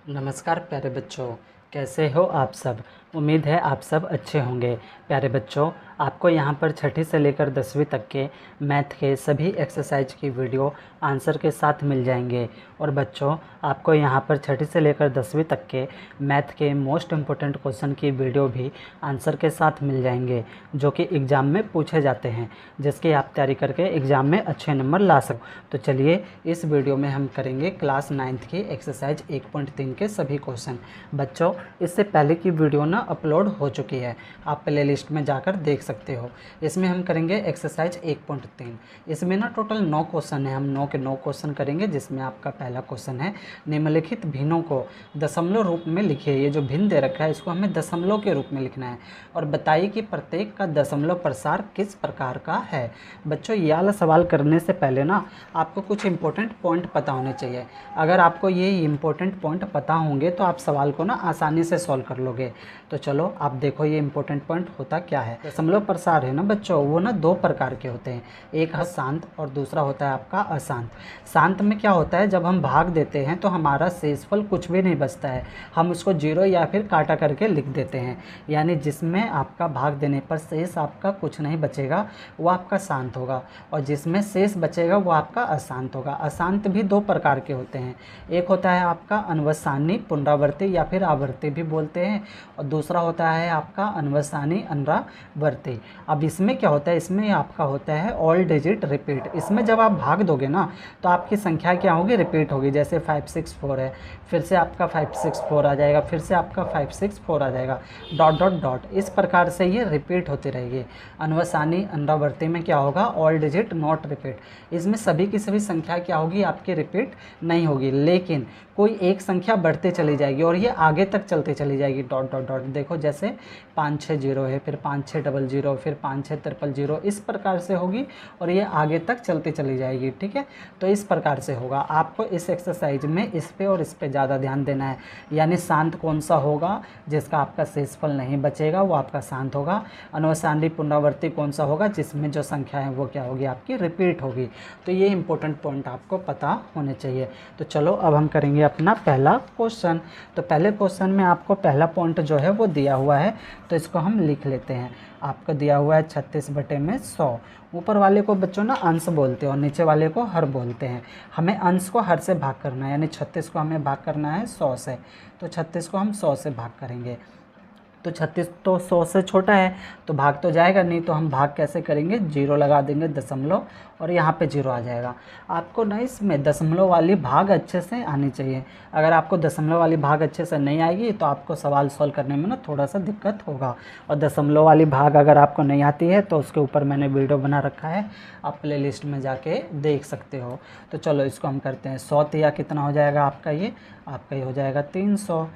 नमस्कार प्यारे बच्चों, कैसे हो आप सब। उम्मीद है आप सब अच्छे होंगे। प्यारे बच्चों, आपको यहाँ पर छठी से लेकर 10वीं तक के मैथ के सभी एक्सरसाइज की वीडियो आंसर के साथ मिल जाएंगे। और बच्चों, आपको यहाँ पर छठी से लेकर 10वीं तक के मैथ के मोस्ट इम्पोर्टेंट क्वेश्चन की वीडियो भी आंसर के साथ मिल जाएंगे, जो कि एग्ज़ाम में पूछे जाते हैं, जिसकी आप तैयारी करके एग्ज़ाम में अच्छे नंबर ला सको। तो चलिए, इस वीडियो में हम करेंगे क्लास 9th की एक्सरसाइज 1.3 के सभी क्वेश्चन। बच्चों, इससे पहले की वीडियो ना अपलोड हो चुकी है, आप प्ले लिस्ट में जाकर देख सकते हो। इसमें हम करेंगे एक्सरसाइज 1.3। इसमें ना टोटल 9 क्वेश्चन है। हम 9 के 9 क्वेश्चन करेंगे, जिसमें आपका पहला क्वेश्चन है, निम्नलिखित भिन्नों को दशमलव रूप में लिखिए। ये जो भिन्न दे रखा है, इसको हमें दशमलव के रूप में लिखना है और बताइए कि प्रत्येक का दशमलव प्रसार किस प्रकार का है। बच्चों, ये वाला सवाल करने से पहले ना आपको कुछ इंपॉर्टेंट पॉइंट पता होने चाहिए। अगर आपको ये इंपॉर्टेंट पॉइंट पता होंगे तो आप सवाल को ना आसानी से सॉल्व कर लोगे। तो चलो आप देखो ये इंपॉर्टेंट पॉइंट होता क्या है। दशमलव प्रसार है ना बच्चों, वो ना 2 प्रकार के होते हैं। एक है शांत और दूसरा होता है आपका अशांत। शांत में क्या होता है, जब हम भाग देते हैं तो हमारा शेषफल कुछ भी नहीं बचता है, हम उसको 0 या फिर काटा करके लिख देते हैं। यानी जिसमें आपका भाग देने पर शेष आपका कुछ नहीं बचेगा, वो आपका शांत होगा, और जिसमें शेष बचेगा वो आपका अशांत होगा। अशांत भी 2 प्रकार के होते हैं। एक होता है आपका अनवसानी पुनरावर्ती या फिर आवर्ती भी बोलते हैं, और दूसरा होता है आपका अनवसानी अनरावर्ती। अब इसमें क्या होता है, इसमें आपका होता है ऑल डिजिट रिपीट। इसमें जब आप भाग दोगे ना तो आपकी संख्या क्या होगी, रिपीट होगी। जैसे 564 है, फिर से आपका 564 आ जाएगा, फिर से आपका 564 आ जाएगा, डॉट डॉट डॉट। इस प्रकार से ये रिपीट होती रहेगी। अनवसानी अनरावर्ती में क्या होगा, ऑल डिजिट नॉट रिपीट। इसमें सभी की सभी संख्या क्या होगी, आपकी रिपीट नहीं होगी, लेकिन कोई एक संख्या बढ़ते चली जाएगी और ये आगे तक चलते चली जाएगी, डॉट डॉट डॉट। देखो जैसे 5600 है, फिर 5600, फिर 5600, इस प्रकार से होगी और ये आगे तक चलती चली जाएगी। ठीक है, तो इस प्रकार से होगा। आपको इस एक्सरसाइज में इस पे और इस पे ज़्यादा ध्यान देना है। यानी शांत कौन सा होगा, जिसका आपका शेषफल नहीं बचेगा, वो आपका शांत होगा। अनवसानी पुनरावर्ती कौन सा होगा, जिसमें जो संख्या है वो क्या होगी, आपकी रिपीट होगी। तो ये इंपॉर्टेंट पॉइंट आपको पता होने चाहिए। तो चलो अब हम करेंगे अपना पहला क्वेश्चन। तो पहले क्वेश्चन में आपको पहला पॉइंट जो है वो दिया हुआ है, तो इसको हम लिख लेते हैं। आपको दिया हुआ है 36/100। ऊपर वाले को बच्चों ना अंश बोलते हैं और नीचे वाले को हर बोलते हैं। हमें अंश को हर से भाग करना है, यानी 36 को हमें भाग करना है 100 से। तो 36 को हम 100 से भाग करेंगे। तो 36 तो 100 से छोटा है, तो भाग तो जाएगा नहीं, तो हम भाग कैसे करेंगे, 0 लगा देंगे दशमलव, और यहाँ पे 0 आ जाएगा। आपको ना इसमें दशमलव वाली भाग अच्छे से आनी चाहिए। अगर आपको दशमलव वाली भाग अच्छे से नहीं आएगी तो आपको सवाल सॉल्व करने में ना थोड़ा सा दिक्कत होगा। और दशमलव वाली भाग अगर आपको नहीं आती है तो उसके ऊपर मैंने वीडियो बना रखा है, आप प्ले लिस्ट में जाके देख सकते हो। तो चलो इसको हम करते हैं। 100 या कितना हो जाएगा आपका, ये आपका ये हो जाएगा 300।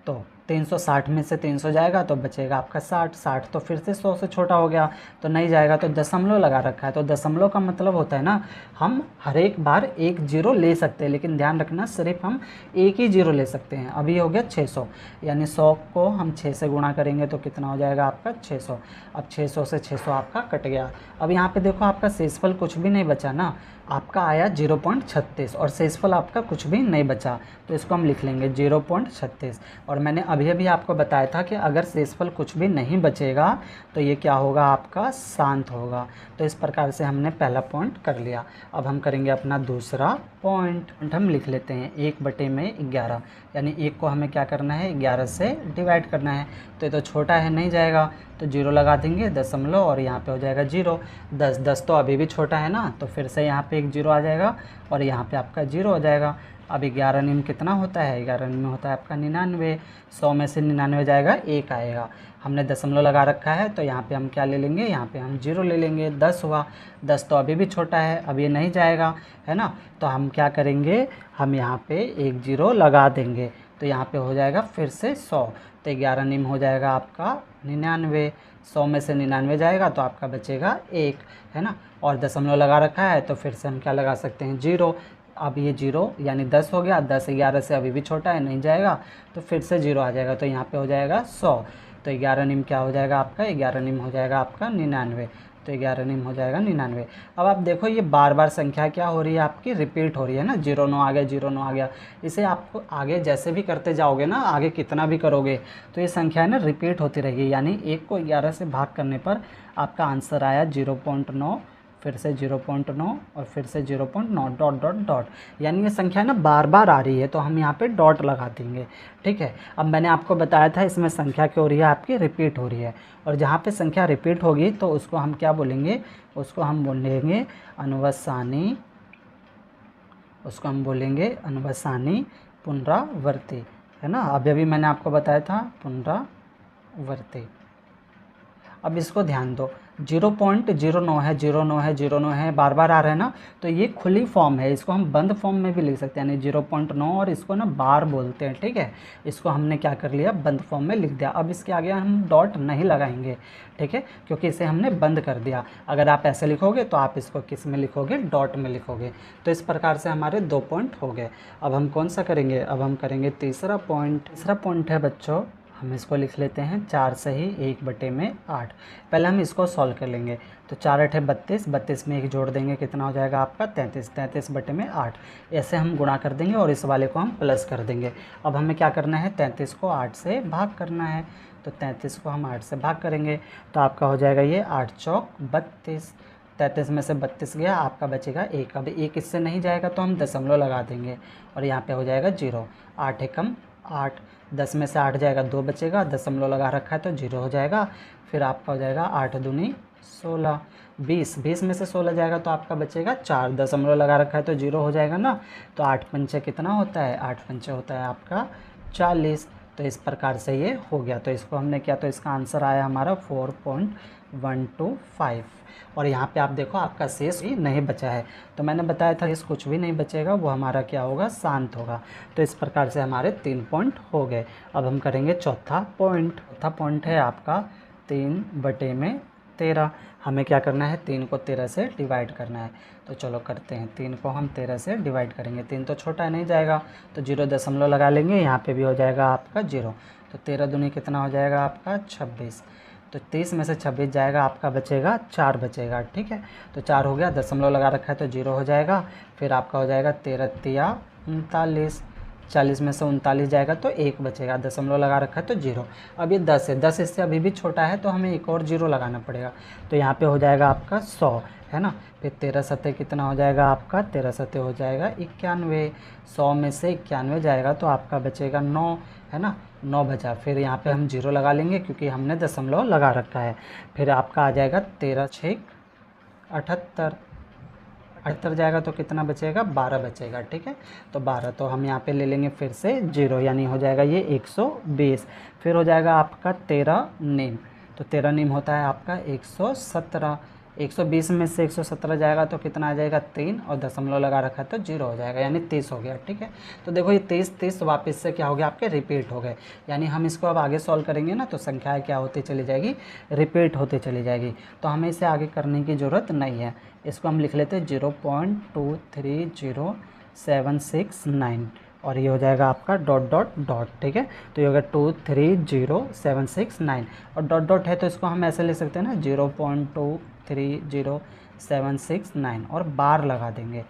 तो 360 में से 300 जाएगा तो बचेगा आपका 60 तो फिर से 100 से छोटा हो गया, तो नहीं जाएगा, तो दशमलव लगा रखा है। तो दशमलव का मतलब होता है ना, हम हर एक बार एक 0 ले सकते हैं, लेकिन ध्यान रखना सिर्फ हम एक ही 0 ले सकते हैं। अभी हो गया 600, यानी 100 को हम 6 से गुणा करेंगे तो कितना हो जाएगा आपका 600। अब 600 से 600 आपका कट गया। अब यहाँ पे देखो आपका शेषफल कुछ भी नहीं बचा ना, आपका आया 0.36 और शेषफल आपका कुछ भी नहीं बचा, तो इसको हम लिख लेंगे 0.36। और मैंने अभी अभी आपको बताया था कि अगर शेषफल कुछ भी नहीं बचेगा तो ये क्या होगा, आपका शांत होगा। तो इस प्रकार से हमने पहला पॉइंट कर लिया। अब हम करेंगे अपना दूसरा पॉइंट। हम लिख लेते हैं 1/11, यानी 1 को हमें क्या करना है, 11 से डिवाइड करना है। तो ये तो छोटा है, नहीं जाएगा, तो 0 लगा देंगे दशमलव, और यहाँ पे हो जाएगा 0। 10 तो अभी भी छोटा है ना, तो फिर से यहाँ पे एक 0 आ जाएगा और यहाँ पे आपका 0 हो जाएगा। अब 11 निम कितना होता है, 11 निम होता है आपका 99। 100 में से 99 जाएगा, 1 आएगा। हमने दशमलव लगा रखा है, तो यहाँ पे हम क्या ले लेंगे, यहाँ पे हम 0 ले लेंगे। 10 हुआ, 10 तो अभी भी छोटा है, अब ये नहीं जाएगा, है ना। तो हम क्या करेंगे, हम यहाँ पे एक 0 लगा देंगे, तो यहाँ पे हो जाएगा फिर से 100। तो 11 निम हो जाएगा आपका 99। 100 में से 99 जाएगा तो आपका बचेगा 1, है ना। और दशमलव लगा रखा है, तो फिर से हम क्या लगा सकते हैं, 0। अब ये 0 यानी 10 हो गया, 10 11 से अभी भी छोटा है, नहीं जाएगा, तो फिर से 0 आ जाएगा, तो यहाँ पे हो जाएगा 100। तो 11 निम क्या हो जाएगा आपका, 11 निम हो जाएगा आपका 99। तो 11 नीम हो जाएगा 99। अब आप देखो ये बार बार संख्या क्या हो रही है आपकी, रिपीट हो रही है ना, 09 आ गया 09 आ गया। इसे आपको आगे जैसे भी करते जाओगे ना, आगे कितना भी करोगे तो ये संख्या है ना रिपीट होती रहेगी। यानी 1 को 11 से भाग करने पर आपका आंसर आया 0.9, फिर से 0.9 और फिर से 0.9 डॉट डॉट डॉट। यानी ये संख्या ना बार बार आ रही है तो हम यहाँ पे डॉट लगा देंगे। ठीक है, अब मैंने आपको बताया था इसमें संख्या क्या हो रही है आपकी, रिपीट हो रही है। और जहाँ पे संख्या रिपीट होगी तो उसको हम क्या बोलेंगे, उसको हम बोलेंगे अनुवसानी, उसको हम बोलेंगे अनुवसानी पुनरावर्ती, है ना। अभी अभी मैंने आपको बताया था पुनरावर्ती। अब इसको ध्यान दो, 0.09 है 09 है 09 है बार बार आ रहा है ना, तो ये खुली फॉर्म है, इसको हम बंद फॉर्म में भी लिख सकते हैं, यानी 0.9 और इसको ना बार बोलते हैं। ठीक है, इसको हमने क्या कर लिया, बंद फॉर्म में लिख दिया। अब इसके आगे हम डॉट नहीं लगाएंगे, ठीक है, क्योंकि इसे हमने बंद कर दिया। अगर आप ऐसे लिखोगे तो आप इसको किस में लिखोगे, डॉट में लिखोगे। तो इस प्रकार से हमारे 2 पॉइंट हो गए। अब हम कौन सा करेंगे, अब हम करेंगे तीसरा पॉइंट। तीसरा पॉइंट है बच्चों, हम इसको लिख लेते हैं 4 सही 1/8। पहले हम इसको सॉल्व कर लेंगे। तो 4 8 32, 32 में 1 जोड़ देंगे, कितना हो जाएगा आपका 33, 33/8। ऐसे हम गुणा कर देंगे और इस वाले को हम प्लस कर देंगे। अब हमें क्या करना है, 33 को 8 से भाग करना है। तो 33 को हम 8 से भाग करेंगे तो आपका हो जाएगा ये 8 चौक 32। 33 में से 32 गया, आपका बचेगा 1। अब 1 इससे नहीं जाएगा तो हम दशमलव लगा देंगे और यहाँ पे हो जाएगा 0। 8 एकम 8, 10 में से 8 जाएगा 2 बचेगा, दशमलव लगा रखा है तो 0 हो जाएगा। फिर आपका हो जाएगा 8 दूनी 16, 20 में से 16 जाएगा तो आपका बचेगा 4, दशमलव लगा रखा है तो 0 हो जाएगा ना। तो 8 पंचे कितना होता है, 8 पंचे होता है आपका 40। तो इस प्रकार से ये हो गया। तो इसको हमने किया तो इसका आंसर आया हमारा 4.125। और यहाँ पे आप देखो आपका शेष भी नहीं बचा है। तो मैंने बताया था शेष कुछ भी नहीं बचेगा, वो हमारा क्या होगा, शांत होगा। तो इस प्रकार से हमारे 3 पॉइंट हो गए। अब हम करेंगे चौथा पॉइंट। चौथा पॉइंट है आपका 3/13। हमें क्या करना है, 3 को 13 से डिवाइड करना है। तो चलो करते हैं, 3 को हम 13 से डिवाइड करेंगे। 3 तो छोटा नहीं जाएगा तो 0 दशमलव लगा लेंगे, यहाँ पे भी हो जाएगा आपका 0। तो 13 दूनी कितना हो जाएगा आपका 26। तो 30 में से 26 जाएगा, आपका बचेगा 4 बचेगा। ठीक है, तो 4 हो गया, दशमलव लगा रखा है तो 0 हो जाएगा। फिर आपका हो जाएगा 13 तिया 39, 40 में से 39 जाएगा तो 1 बचेगा, दशमलव लगा रखा है तो 0। अब ये 10 है, 10 इससे अभी भी छोटा है तो हमें एक और 0 लगाना पड़ेगा। तो यहाँ पे हो जाएगा आपका 100, है ना। फिर 13 सत्ते कितना हो जाएगा आपका, 13 सत्ते हो जाएगा 91। 100 में से 91 जाएगा तो आपका बचेगा 9, है ना, 9 बचा। फिर यहाँ पे हम 0 लगा लेंगे क्योंकि हमने दशमलव लगा रखा है। फिर आपका आ जाएगा 13 6 78, 78 जाएगा तो कितना बचेगा, 12 बचेगा। ठीक है, तो 12, तो हम यहाँ पे ले लेंगे फिर से 0, यानी हो जाएगा ये 120। फिर हो जाएगा आपका 13 नीम, तो 13 नीम होता है आपका 117। 120 में से 117 जाएगा तो कितना आ जाएगा 3, और दशमलव लगा रखा है तो 0 हो जाएगा, यानी 30 हो गया। ठीक है, तो देखो ये 30 वापस से क्या हो गया आपके, रिपीट हो गए। यानी हम इसको अब आगे सॉल्व करेंगे ना तो संख्याएँ क्या होती चली जाएगी, रिपीट होती चली जाएगी। तो हमें इसे आगे करने की ज़रूरत नहीं है। इसको हम लिख लेते हैं 0.230769 और ये हो जाएगा आपका डॉट डॉट डॉट। ठीक है, तो ये होगा 230769 और डॉट डॉट है तो इसको हम ऐसे लिख सकते हैं ना 0.230769 और बार लगा देंगे,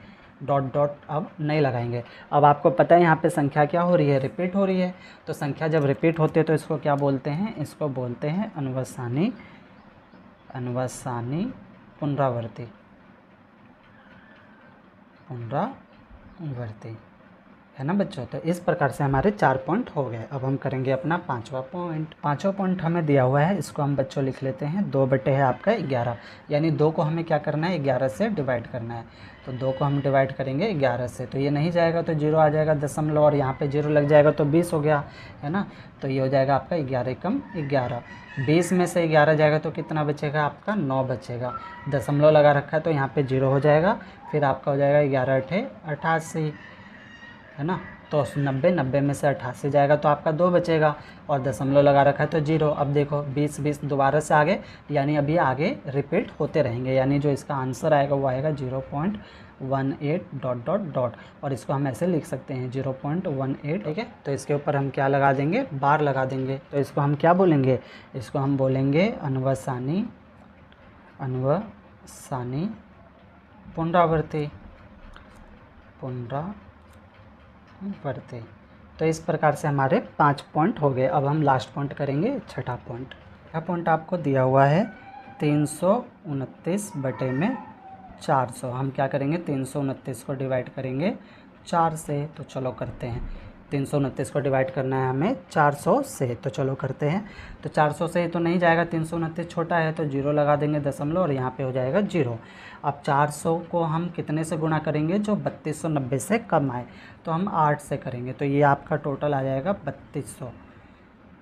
डॉट डॉट अब नहीं लगाएंगे। अब आपको पता है यहाँ पे संख्या क्या हो रही है, रिपीट हो रही है। तो संख्या जब रिपीट होती है तो इसको क्या बोलते हैं, इसको बोलते हैं अनुवसानी पुनरावर्ती, है ना बच्चों। तो इस प्रकार से हमारे 4 पॉइंट हो गए। अब हम करेंगे अपना 5वां पॉइंट। 5वां पॉइंट हमें दिया हुआ है, इसको हम बच्चों लिख लेते हैं 2 बटे है आपका 11, यानी 2 को हमें क्या करना है, 11 से डिवाइड करना है। तो 2 को हम डिवाइड करेंगे 11 से, तो ये नहीं जाएगा तो 0 आ जाएगा दशमलव, और यहाँ पे 0 लग जाएगा तो 20 हो गया, है ना। तो ये हो जाएगा आपका 11 एकम 11। 20 में से 11 जाएगा तो कितना बचेगा आपका, 9 बचेगा, दशमलव लगा रखा है तो यहाँ पे 0 हो जाएगा। फिर आपका हो जाएगा 11 8 88, है ना। तो 90 में से 88 जाएगा तो आपका 2 बचेगा, और दशमलव लगा रखा है तो 0। अब देखो 20 दोबारा से आगे, यानी अभी आगे रिपीट होते रहेंगे, यानी जो इसका आंसर आएगा वो आएगा 0.18 डॉट डॉट डॉट, और इसको हम ऐसे लिख सकते हैं 0.18। ठीक है, तो इसके ऊपर हम क्या लगा देंगे, बार लगा देंगे। तो इसको हम क्या बोलेंगे, इसको हम बोलेंगे अनुवसानी अनुसानी पुनरावृत्ति। तो इस प्रकार से हमारे 5 पॉइंट हो गए। अब हम लास्ट पॉइंट करेंगे, छठा पॉइंट। छठा पॉइंट आपको दिया हुआ है 329 बटे में 400। हम क्या करेंगे, 329 को डिवाइड करेंगे 4 से। तो चलो करते हैं। 329 को डिवाइड करना है हमें 400 से, तो चलो करते हैं। तो 400 से तो नहीं जाएगा, 329 छोटा है तो 0 लगा देंगे दशमलव, और यहाँ पे हो जाएगा 0। अब 400 को हम कितने से गुणा करेंगे, जो 3290 से कम आए, तो हम 8 से करेंगे। तो ये आपका टोटल आ जाएगा 3200।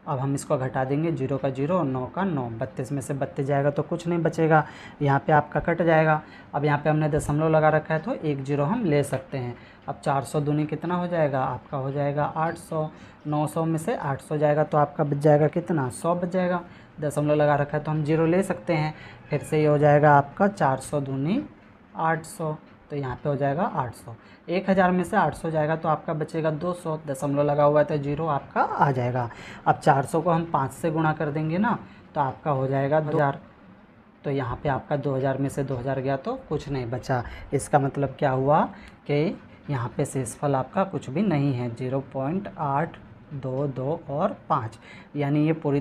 अब हम इसको घटा देंगे, 0 का 0 और 9 का 9, 32 में से 32 जाएगा तो कुछ नहीं बचेगा, यहाँ पे आपका कट जाएगा। अब यहाँ पे हमने दशमलव लगा रखा है तो 1 0 हम ले सकते हैं। अब 400 दूनी कितना हो जाएगा, आपका हो जाएगा 800। 900 में से 800 जाएगा तो आपका बच जाएगा कितना, 100 बच जाएगा। दशमलव लगा रखा है तो हम 0 ले सकते हैं। फिर से ये हो जाएगा आपका 400 दूनी 800, तो यहाँ पे हो जाएगा 800। 1000 में से 800 जाएगा तो आपका बचेगा 200। दशमलव लगा हुआ है तो 0 आपका आ जाएगा। अब 400 को हम 5 से गुणा कर देंगे ना, तो आपका हो जाएगा 2000। तो यहाँ पे आपका 2000 में से 2000 गया तो कुछ नहीं बचा। इसका मतलब क्या हुआ कि यहाँ पे शेषफल आपका कुछ भी नहीं है, 0.822 और 5, यानी ये पूरी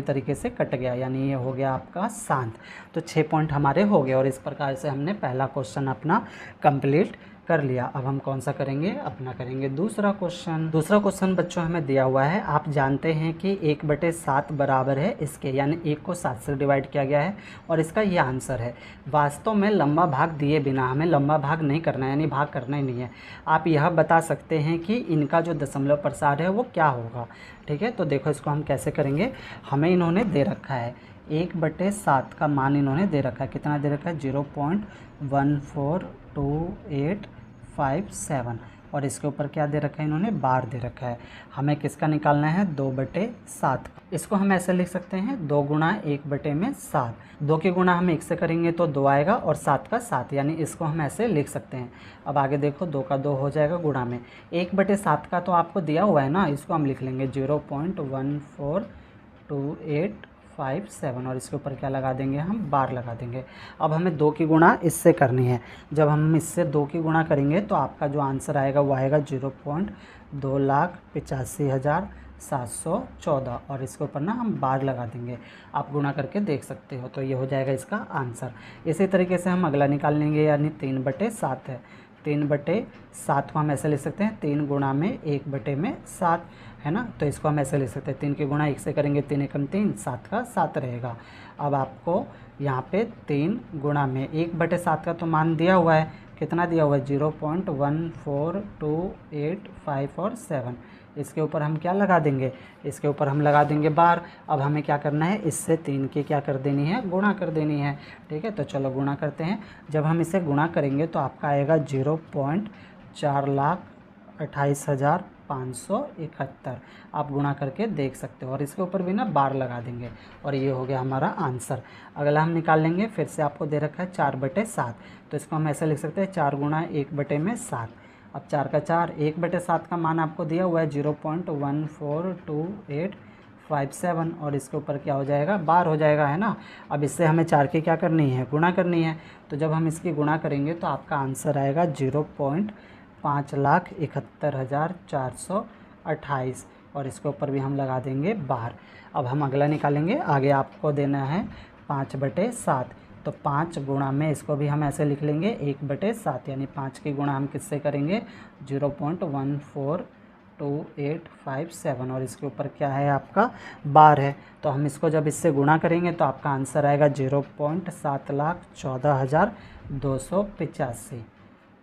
तरीके से कट गया, यानी ये हो गया आपका शांत। तो 6 पॉइंट हमारे हो गए, और इस प्रकार से हमने पहला क्वेश्चन अपना कंप्लीट कर लिया। अब हम कौन सा करेंगे, अपना करेंगे दूसरा क्वेश्चन। दूसरा क्वेश्चन बच्चों हमें दिया हुआ है, आप जानते हैं कि 1/7 बराबर है इसके, यानी 1 को 7 से डिवाइड किया गया है और इसका ये आंसर है। वास्तव में लंबा भाग दिए बिना हमें लंबा भाग नहीं करना है, यानी भाग करना ही नहीं है। आप यह बता सकते हैं कि इनका जो दशमलव प्रसार है वो क्या होगा। ठीक है, तो देखो इसको हम कैसे करेंगे। हमें इन्होंने दे रखा है 1/7 का मान इन्होंने दे रखा है, कितना दे रखा है, 0.142857, और इसके ऊपर क्या दे रखा है, इन्होंने बार दे रखा है। हमें किसका निकालना है, 2/7। इसको हम ऐसे लिख सकते हैं 2 गुणा 1/7। 2 की गुणा हम 1 से करेंगे तो 2 आएगा, और 7 का 7, यानी इसको हम ऐसे लिख सकते हैं। अब आगे देखो, 2 का 2 हो जाएगा गुणा में 1/7 का तो आपको दिया हुआ है ना, इसको हम लिख लेंगे 0.142857, और इसके ऊपर क्या लगा देंगे, हम बार लगा देंगे। अब हमें 2 की गुणा इससे करनी है। जब हम इससे 2 की गुणा करेंगे तो आपका जो आंसर आएगा वो आएगा 0.2,85,714, और इसके ऊपर ना हम बार लगा देंगे। आप गुणा करके देख सकते हो, तो ये हो जाएगा इसका आंसर। इसी तरीके से हम अगला निकाल लेंगे, यानी 3/7 है। 3/7 को हम ऐसे लिख सकते हैं 3 गुणा में 1/7 है ना, तो इसको हम ऐसे लिख सकते हैं 3 की गुणा 1 से करेंगे 3 एकम 3, 7 का 7 रहेगा। अब आपको यहाँ पे 3 गुणा में 1/7 का तो मान दिया हुआ है, कितना दिया हुआ है, 0.142857 और 7। इसके ऊपर हम क्या लगा देंगे, इसके ऊपर हम लगा देंगे बार। अब हमें क्या करना है, इससे 3 की क्या कर देनी है, गुणा कर देनी है। ठीक है, तो चलो गुणा करते हैं। जब हम इसे गुणा करेंगे तो आपका आएगा 0.428,571। आप गुणा करके देख सकते हो, और इसके ऊपर भी ना बार लगा देंगे, और ये हो गया हमारा आंसर। अगला हम निकाल लेंगे, फिर से आपको दे रखा है 4/7, तो इसको हम ऐसे लिख सकते हैं 4 गुणा 1/7। अब 4 का 4, 1/7 का मान आपको दिया हुआ है 0.142857, और इसके ऊपर क्या हो जाएगा, बार हो जाएगा, है ना। अब इससे हमें 4 की क्या करनी है, गुणा करनी है। तो जब हम इसकी गुणा करेंगे तो आपका आंसर आएगा 0.5,71,428, और इसके ऊपर भी हम लगा देंगे बार। अब हम अगला निकालेंगे। आगे आपको देना है 5/7, तो 5 गुणा में इसको भी हम ऐसे लिख लेंगे 1/7, यानी 5 की गुणा हम किससे करेंगे, 0.142857, और इसके ऊपर क्या है, आपका बार है। तो हम इसको जब इससे गुणा करेंगे तो आपका आंसर आएगा 0.7,14,285।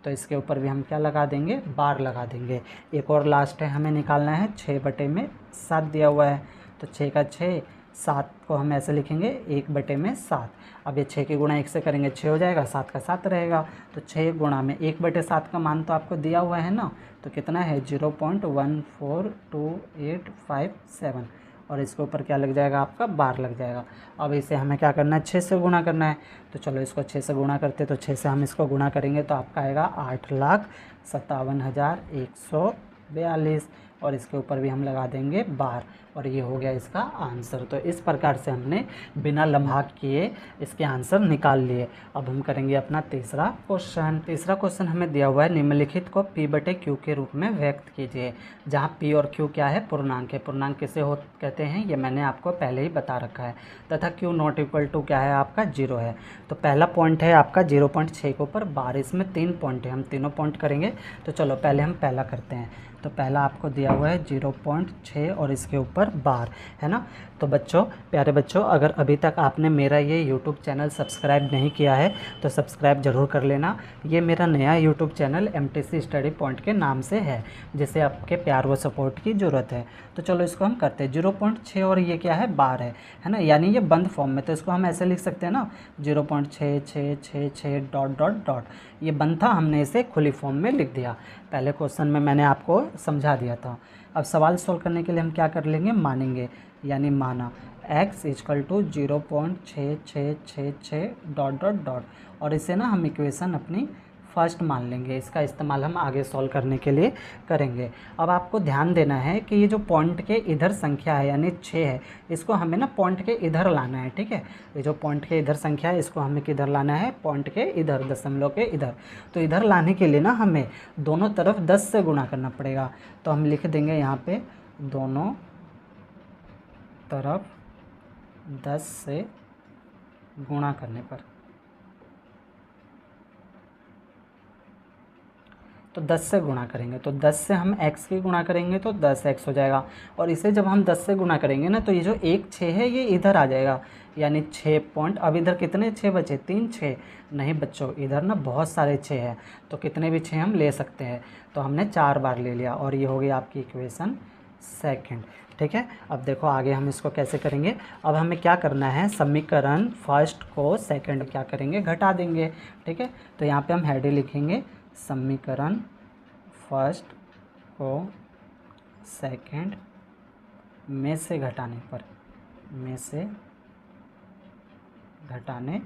तो इसके ऊपर भी हम क्या लगा देंगे, बार लगा देंगे। एक और लास्ट है, हमें निकालना है 6/7 दिया हुआ है, तो 6 का 6, 7 को हम ऐसे लिखेंगे 1/7। अब ये 6 की गुणा 1 से करेंगे 6 हो जाएगा, 7 का 7 रहेगा। तो 6 गुणा में 1/7 का मान तो आपको दिया हुआ है ना, तो कितना है 0.142857, और इसके ऊपर क्या लग जाएगा, आपका बार लग जाएगा। अब इसे हमें क्या करना है, 6 से गुणा करना है। तो चलो इसको 6 से गुणा करते, तो 6 से हम इसको गुणा करेंगे तो आपका आएगा 8,57,100 42 और इसके ऊपर भी हम लगा देंगे बार और ये हो गया इसका आंसर। तो इस प्रकार से हमने बिना लम्हा किए इसके आंसर निकाल लिए। अब हम करेंगे अपना तीसरा क्वेश्चन। तीसरा क्वेश्चन हमें दिया हुआ है, निम्नलिखित को P/Q के रूप में व्यक्त कीजिए। जहाँ P और Q क्या है, पूर्णांक है। पूर्णांक किसे हो कहते हैं ये मैंने आपको पहले ही बता रखा है। तथा Q नॉट इक्वल टू क्या है आपका 0 है। तो पहला पॉइंट है आपका 0.6 के ऊपर बार। इसमें 3 पॉइंट है, हम तीनों पॉइंट करेंगे। तो चलो पहले हम पहला करते हैं। तो पहला आपको दिया हुआ है 0.6 और इसके ऊपर बार, है ना। तो बच्चों, प्यारे बच्चों, अगर अभी तक आपने मेरा ये YouTube चैनल सब्सक्राइब नहीं किया है तो सब्सक्राइब ज़रूर कर लेना। ये मेरा नया YouTube channel MTC study point के नाम से है, जिसे आपके प्यार व सपोर्ट की ज़रूरत है। तो चलो इसको हम करते हैं। 0.6 और ये क्या है बार है ना, यानी ये बंद फॉर्म में। तो इसको हम ऐसे लिख सकते हैं ना 0.6666 डॉट डॉट डॉट। ये बंद था, हमने इसे खुली फॉर्म में लिख दिया। पहले क्वेश्चन में मैंने आपको समझा दिया था। अब सवाल सॉल्व करने के लिए हम क्या कर लेंगे, मानेंगे, यानी माना x equal to 0.6666 dot dot dot और इसे ना हम इक्वेशन अपनी फर्स्ट मान लेंगे। इसका इस्तेमाल हम आगे सॉल्व करने के लिए करेंगे। अब आपको ध्यान देना है कि ये जो पॉइंट के इधर संख्या है यानी 6 है, इसको हमें ना पॉइंट के इधर लाना है, ठीक है। ये जो पॉइंट के इधर संख्या है इसको हमें किधर लाना है, पॉइंट के इधर, दशमलव के इधर। तो इधर लाने के लिए ना हमें दोनों तरफ 10 से गुणा करना पड़ेगा। तो हम लिख देंगे यहाँ पे दोनों तरफ 10 से गुणा करने पर। तो 10 से गुणा करेंगे तो 10 से हम x की गुणा करेंगे तो 10x हो जाएगा। और इसे जब हम 10 से गुणा करेंगे ना तो ये जो 1 6 है ये इधर आ जाएगा, यानी 6 पॉइंट। अब इधर कितने 6 बचे, 3 6 नहीं बच्चों, इधर ना बहुत सारे 6 हैं, तो कितने भी 6 हम ले सकते हैं। तो हमने 4 बार ले लिया और ये हो गई आपकी इक्वेशन सेकंड, ठीक है। अब देखो आगे हम इसको कैसे करेंगे। अब हमें क्या करना है, समीकरण फर्स्ट को सेकंड क्या करेंगे, घटा देंगे, ठीक है। तो यहाँ पे हम हेडिंग लिखेंगे समीकरण फर्स्ट को सेकंड में से घटाने पर, में से घटाने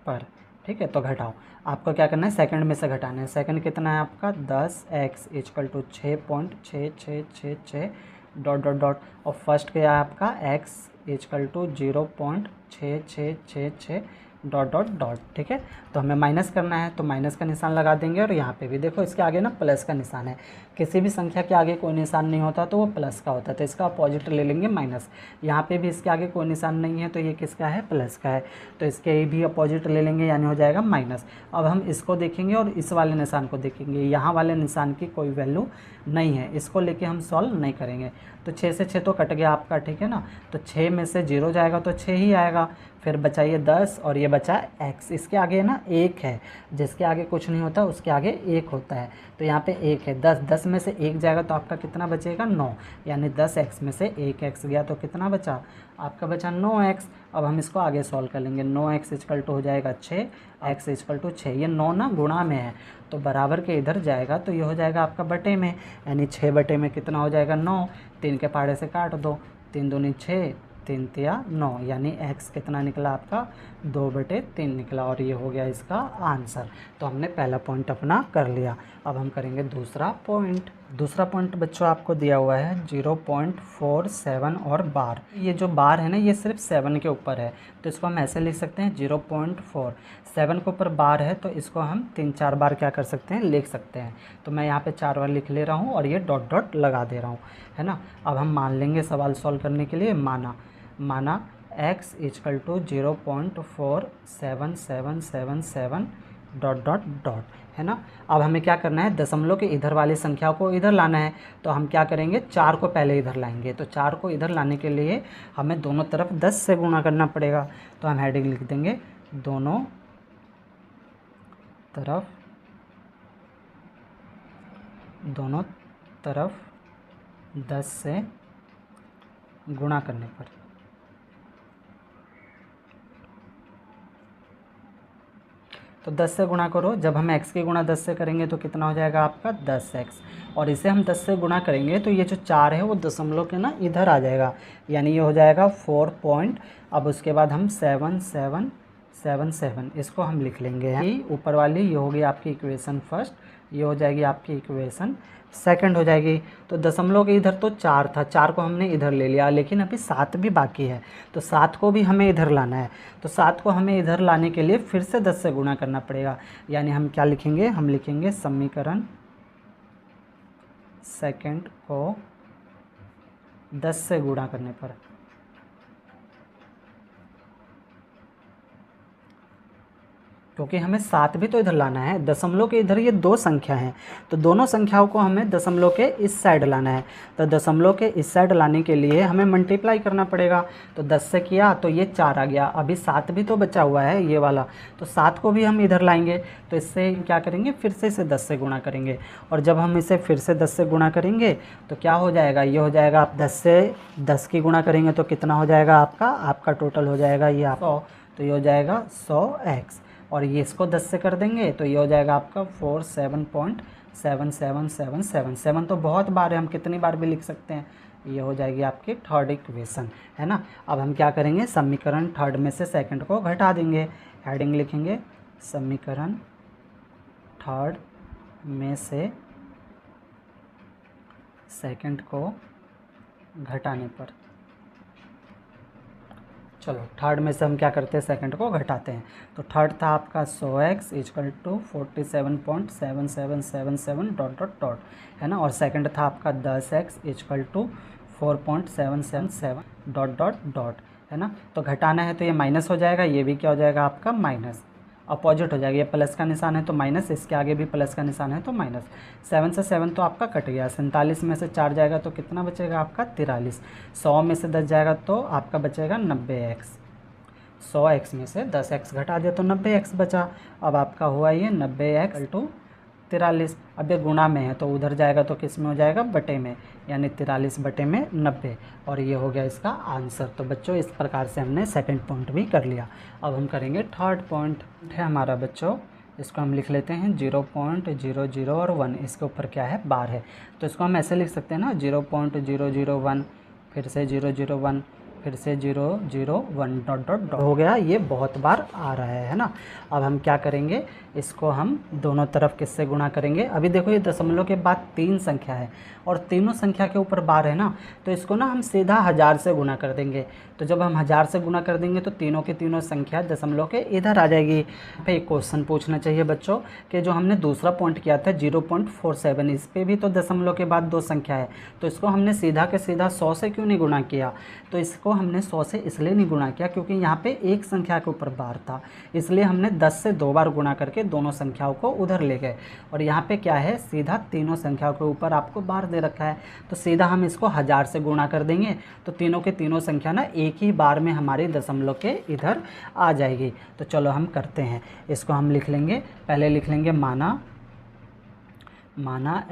पर, ठीक है। तो घटाओ, आपको क्या करना है, सेकंड में से घटाना है। सेकंड कितना है आपका 10x equal to 6.6666 dot dot dot और फर्स्ट क्या है आपका x equal to 0.6666 dot dot dot, ठीक है। तो हमें माइनस करना है तो माइनस का निशान लगा देंगे। और यहाँ पे भी देखो इसके आगे ना प्लस का निशान है। किसी भी संख्या के आगे कोई निशान नहीं होता तो वो प्लस का होता है, तो इसका अपोजिट ले लेंगे माइनस। यहाँ पे भी इसके आगे कोई निशान नहीं है तो ये किसका है, प्लस का है, तो इसके भी अपोजिट ले लेंगे, यानी हो जाएगा माइनस। अब हम इसको देखेंगे और इस वाले निशान को देखेंगे। यहाँ वाले निशान की कोई वैल्यू नहीं है, इसको लेके हम सॉल्व नहीं करेंगे। तो 6 से 6 तो कट गया आपका, ठीक है ना। तो 6 में से 0 जाएगा तो 6 ही आएगा। फिर बचा ये 10 और ये बचा x। इसके आगे ना 1 है, जिसके आगे कुछ नहीं होता उसके आगे 1 होता है। तो यहाँ पे 1 है, 10 में से 1 जाएगा तो आपका कितना बचेगा 9, यानी 10x में से 1x गया तो कितना बचा आपका, बचा 9x। अब हम इसको आगे सॉल्व कर लेंगे। 9x इक्वल टू हो जाएगा 6, x इक्वल टू 6। ये 9 ना गुणा में है तो बराबर के इधर जाएगा तो ये हो जाएगा आपका बटे में, यानी 6 बटे में कितना हो जाएगा 9। 3 के पहाड़े से काट दो, 3 दूनी 6, 3 तिया 9, यानी x कितना निकला आपका 2/3 निकला और ये हो गया इसका आंसर। तो हमने पहला पॉइंट अपना कर लिया। अब हम करेंगे दूसरा पॉइंट। दूसरा पॉइंट बच्चों आपको दिया हुआ है 0.47 और बार। ये जो बार है ना ये सिर्फ 7 के ऊपर है, तो इसको हम ऐसे लिख सकते हैं 0.4। 7 के ऊपर बार है तो इसको हम 3-4 बार क्या कर सकते हैं, लिख सकते हैं। तो मैं यहाँ पे 4 बार लिख ले रहा हूँ और ये डॉट डॉट लगा दे रहा हूँ, है ना। अब हम मान लेंगे सवाल सॉल्व करने के लिए, माना x equal to 0.4777 dot dot dot, है ना। अब हमें क्या करना है, दशमलव के इधर वाली संख्या को इधर लाना है। तो हम क्या करेंगे, 4 को पहले इधर लाएंगे। तो 4 को इधर लाने के लिए हमें दोनों तरफ 10 से गुणा करना पड़ेगा। तो हम हेडिंग लिख देंगे दोनों तरफ 10 से गुणा करने पर। तो 10 से गुणा करो, जब हम x की गुणा 10 से करेंगे तो कितना हो जाएगा आपका 10x। और इसे हम 10 से गुणा करेंगे तो ये जो 4 है वो दशमलव के ना इधर आ जाएगा, यानी ये हो जाएगा 4 पॉइंट। अब उसके बाद हम 7777 इसको हम लिख लेंगे। ये ऊपर वाली ये होगी आपकी इक्वेशन फर्स्ट, ये हो जाएगी आपकी इक्वेशन सेकंड हो जाएगी। तो दशमलव के इधर तो 4 था, 4 को हमने इधर ले लिया, लेकिन अभी 7 भी बाकी है, तो 7 को भी हमें इधर लाना है। तो 7 को हमें इधर लाने के लिए फिर से 10 से गुणा करना पड़ेगा। यानी हम क्या लिखेंगे, हम लिखेंगे समीकरण सेकंड को 10 से गुणा करने पर, क्योंकि हमें 7 भी तो इधर लाना है। दशमलव के इधर ये 2 संख्या हैं, तो दोनों संख्याओं को हमें दशमलव के इस साइड लाना है। तो दशमलव के इस साइड लाने के लिए हमें मल्टीप्लाई करना पड़ेगा। तो 10 से किया तो ये 4 आ गया, अभी 7 भी तो बचा हुआ है ये वाला, तो 7 को भी हम इधर लाएंगे। तो इससे क्या करेंगे, फिर से इसे 10 से गुणा करेंगे। और जब हम इसे फिर से 10 से गुणा करेंगे तो क्या हो जाएगा, ये हो जाएगा, आप 10 से 10 की गुणा करेंगे तो कितना हो जाएगा आपका टोटल हो जाएगा ये 100। तो ये हो जाएगा 100x, और ये इसको 10 से कर देंगे तो ये हो जाएगा आपका 47.77777। तो बहुत बार है, हम कितनी बार भी लिख सकते हैं। ये हो जाएगी आपकी थर्ड इक्वेशन, है ना। अब हम क्या करेंगे, समीकरण थर्ड में से सेकंड को घटा देंगे। हेडिंग लिखेंगे समीकरण थर्ड में से सेकंड को घटाने पर। चलो थर्ड में से हम क्या करते हैं, सेकंड को घटाते हैं। तो थर्ड था आपका 100x equal to 47.7777 dot dot dot, है ना। और सेकंड था आपका 10x equal to 4.777 dot dot dot, है ना। तो घटाना है तो ये माइनस हो जाएगा, ये भी क्या हो जाएगा आपका माइनस, अपोजिट हो जाएगा। ये प्लस का निशान है तो माइनस, इसके आगे भी प्लस का निशान है तो माइनस। 7 से 7 तो आपका कट गया, 47 में से 4 जाएगा तो कितना बचेगा आपका 43। 100 में से 10 जाएगा तो आपका बचेगा 90x। 100x में से 10x घटा दिया तो 90x बचा। अब आपका हुआ ये 90x टू 43। अब ये गुणा में है तो उधर जाएगा तो किस में हो जाएगा, बटे में, यानी 43 बटे में 90, और ये हो गया इसका आंसर। तो बच्चों इस प्रकार से हमने सेकंड पॉइंट भी कर लिया। अब हम करेंगे थर्ड पॉइंट है हमारा बच्चों, इसको हम लिख लेते हैं 0.00 और 1, इसके ऊपर क्या है, बार है। तो इसको हम ऐसे लिख सकते हैं ना, 0.001 फिर से 001 फिर से 001 डॉट डॉट डॉट हो गया। ये बहुत बार आ रहा है ना। अब हम क्या करेंगे, इसको हम दोनों तरफ किससे गुणा करेंगे। अभी देखो ये दशमलव के बाद 3 संख्या है और तीनों संख्या के ऊपर बार है ना, तो इसको ना हम सीधा 1000 से गुणा कर देंगे। तो जब हम 1000 से गुणा कर देंगे तो तीनों की तीनों संख्या दशमलव के इधर आ जाएगी। फिर एक क्वेश्चन पूछना चाहिए बच्चों कि जो हमने दूसरा पॉइंट किया था 0.47, इस पर भी तो दशमलव के बाद 2 संख्या है, तो इसको हमने सीधा के सीधा 100 से क्यों नहीं गुणा किया। तो इसको हमने 100 से इसलिए नहीं गुणा किया क्योंकि यहाँ पे एक संख्या के ऊपर बार था, इसलिए हमने 10 से 2 बार गुणा करके दोनों संख्याओं को उधर ले गए। और यहाँ पे क्या है, सीधा तीनों संख्याओं के ऊपर आपको बार दे रखा है, तो सीधा हम इसको 1000 से गुणा कर देंगे तो तीनों के तीनों संख्या ना एक ही बार में हमारी दशमलव के इधर आ जाएगी। तो चलो हम करते हैं, इसको हम लिख लेंगे, पहले लिख लेंगे माना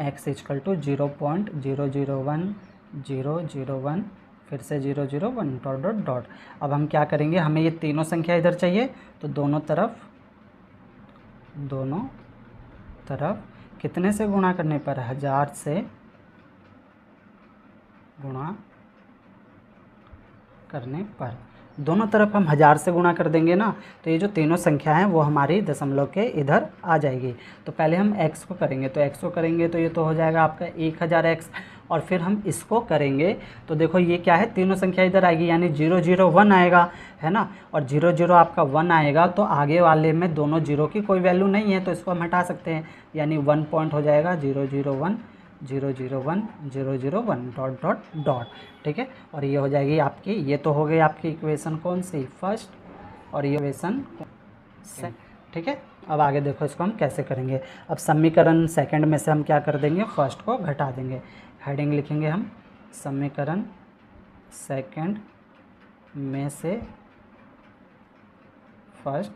x इक्वल टू 0.001001 फिर से 001 डॉट डॉट डॉट। अब हम क्या करेंगे, हमें ये तीनों संख्या इधर चाहिए, तो दोनों तरफ कितने से गुणा करने पर, 1000 से गुणा करने पर। दोनों तरफ हम 1000 से गुणा कर देंगे ना, तो ये जो तीनों संख्या हैं वो हमारी दशमलव के इधर आ जाएगी। तो पहले हम x को करेंगे, तो x को करेंगे तो ये तो हो जाएगा आपका 1000x, और फिर हम इसको करेंगे तो देखो ये क्या है, तीनों संख्या इधर आएगी, यानी 001 आएगा, है ना। और 00 आपका 1 आएगा, तो आगे वाले में दोनों जीरो की कोई वैल्यू नहीं है, तो इसको हम हटा सकते हैं, यानी 1 पॉइंट हो जाएगा 001 डॉट डॉट डॉट, ठीक है। और ये हो जाएगी आपकी, ये तो हो गई आपकी इक्वेशन कौन सी, फर्स्ट, और ये इक्वेशन सेकंड, ठीक है। अब आगे देखो इसको हम कैसे करेंगे। अब समीकरण सेकंड में से हम क्या कर देंगे, फर्स्ट को घटा देंगे। हेडिंग लिखेंगे हम समीकरण सेकंड में से फर्स्ट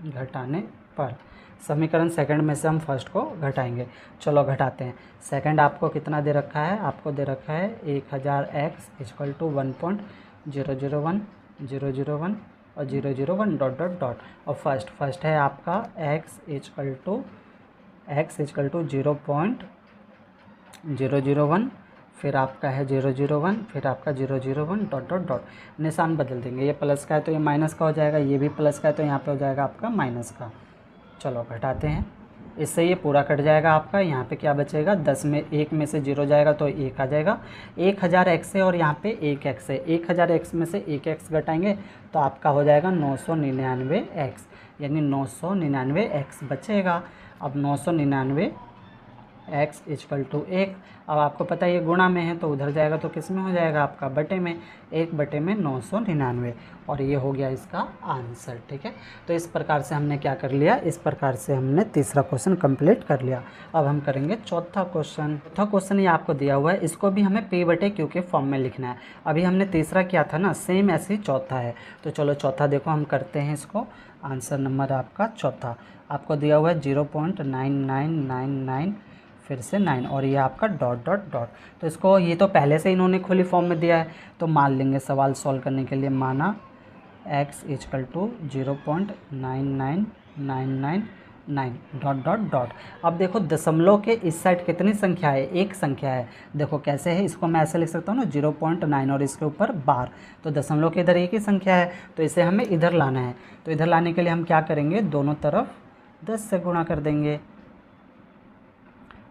घटाने पर। समीकरण सेकंड में से हम फर्स्ट को घटाएंगे। चलो घटाते हैं। सेकंड आपको कितना दे रखा है, आपको दे रखा है 1000x इक्वल टू 1.001 और 001 डॉट डॉट डॉट। और फर्स्ट है आपका x इक्वल टू 0.001, फिर आपका है 001, फिर आपका 001 डॉट डॉट डॉट। निशान बदल देंगे, ये प्लस का है तो ये माइनस का हो जाएगा, ये भी प्लस का है तो यहाँ पे हो जाएगा आपका माइनस का। चलो घटाते हैं, इससे ये पूरा कट जाएगा आपका। यहाँ पे क्या बचेगा, 10 में 1 में से 0 जाएगा तो 1 आ जाएगा। 1000 एक्स है और यहाँ पे 1 एक्स है, 1000 एक्स में से 1 एक्स घटाएंगे तो आपका हो जाएगा 999 एक्स, यानी 999 एक्स बचेगा। अब 999 एक्स इक्वल टू 1। अब आपको पता है ये गुणा में है तो उधर जाएगा तो किस में हो जाएगा आपका, बटे में, 1 बटे में 999, और ये हो गया इसका आंसर। ठीक है, तो इस प्रकार से हमने क्या कर लिया, इस प्रकार से हमने तीसरा क्वेश्चन कंप्लीट कर लिया। अब हम करेंगे चौथा क्वेश्चन। चौथा क्वेश्चन ये आपको दिया हुआ है, इसको भी हमें P बटे Q के फॉर्म में लिखना है। अभी हमने तीसरा किया था ना, सेम ऐसे ही चौथा है। तो चलो चौथा देखो हम करते हैं इसको। आंसर नंबर आपका चौथा आपको दिया हुआ है 0.9999 फिर से 9 और ये आपका डॉट डॉट डॉट। तो इसको ये तो पहले से इन्होंने खुली फॉर्म में दिया है तो मान लेंगे सवाल सॉल्व करने के लिए। माना x equal to 0.99999 dot dot dot. अब देखो दशमलव के इस साइड कितनी संख्या है, एक संख्या है। देखो कैसे है, इसको मैं ऐसे लिख सकता हूँ ना 0.9 और इसके ऊपर बार, तो दशमलव के इधर एक ही संख्या है तो इसे हमें इधर लाना है। तो इधर लाने के लिए हम क्या करेंगे, दोनों तरफ 10 से गुणा कर देंगे,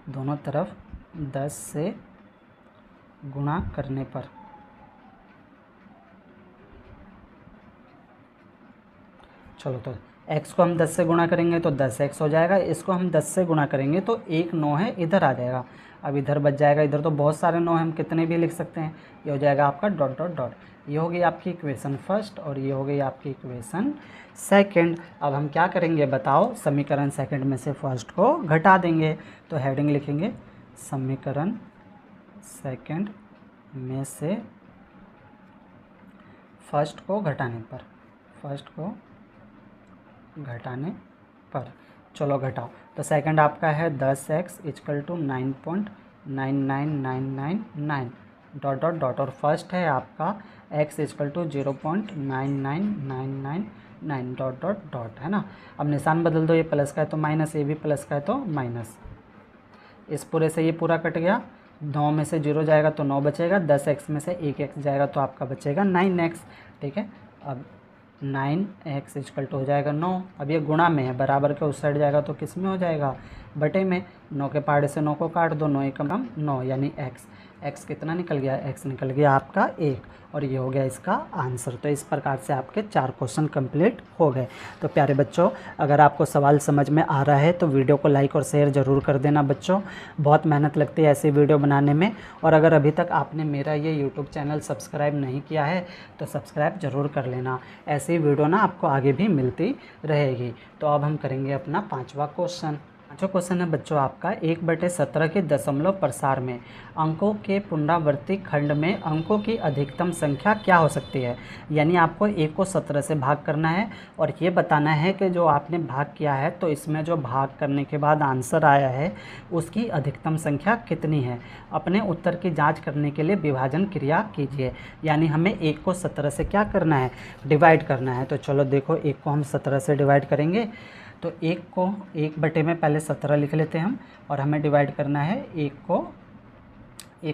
दोनों तरफ 10 से गुणा करने पर चलो तो x को हम 10 से गुणा करेंगे तो 10x हो जाएगा, इसको हम 10 से गुणा करेंगे तो एक 9 है इधर आ जाएगा। अब इधर बच जाएगा, इधर तो बहुत सारे 9 हैं, हम कितने भी लिख सकते हैं। ये हो जाएगा आपका डॉट डॉट डॉट। ये हो गई आपकी इक्वेशन फर्स्ट और ये हो गई आपकी इक्वेशन सेकंड। अब हम क्या करेंगे बताओ, समीकरण सेकंड में से फर्स्ट को घटा देंगे। तो हेडिंग लिखेंगे समीकरण सेकंड में से फर्स्ट को घटाने पर, फर्स्ट को घटाने पर। चलो घटाओ, तो सेकंड आपका है 10x equal to 9.99999 dot dot dot, और फर्स्ट है आपका x equal to 0.99999 dot dot dot, है ना। अब निशान बदल दो, ये प्लस का है तो माइनस, ये भी प्लस का है तो माइनस। इस पूरे से ये पूरा कट गया, 9 में से 0 जाएगा तो 9 बचेगा, 10x में से 1x जाएगा तो आपका बचेगा 9x। ठीक है, अब 9x इक्वल टू हो जाएगा 9। अब ये गुणा में है, बराबर के उस साइड जाएगा तो किस में हो जाएगा, बटे में। 9 के पहाड़े से 9 को काट दो, 9 एकम 9 यानी x कितना निकल गया, x निकल गया आपका 1, और ये हो गया इसका आंसर। तो इस प्रकार से आपके 4 क्वेश्चन कंप्लीट हो गए। तो प्यारे बच्चों, अगर आपको सवाल समझ में आ रहा है तो वीडियो को लाइक और शेयर ज़रूर कर देना बच्चों, बहुत मेहनत लगती है ऐसी वीडियो बनाने में। और अगर अभी तक आपने मेरा ये यूट्यूब चैनल सब्सक्राइब नहीं किया है तो सब्सक्राइब ज़रूर कर लेना, ऐसी वीडियो ना आपको आगे भी मिलती रहेगी। तो अब हम करेंगे अपना 5वां क्वेश्चन। पाँचवा क्वेश्चन है बच्चों आपका, 1/17 के दशमलव प्रसार में अंकों के पुनरावर्ती खंड में अंकों की अधिकतम संख्या क्या हो सकती है। यानी आपको 1 को 17 से भाग करना है और ये बताना है कि जो आपने भाग किया है तो इसमें जो भाग करने के बाद आंसर आया है उसकी अधिकतम संख्या कितनी है। अपने उत्तर की जाँच करने के लिए विभाजन क्रिया कीजिए। यानी हमें 1 को 17 से क्या करना है, डिवाइड करना है। तो चलो देखो, 1 को हम 17 से डिवाइड करेंगे तो 1 को 1 बटे में पहले 17 लिख लेते हैं हम, और हमें डिवाइड करना है 1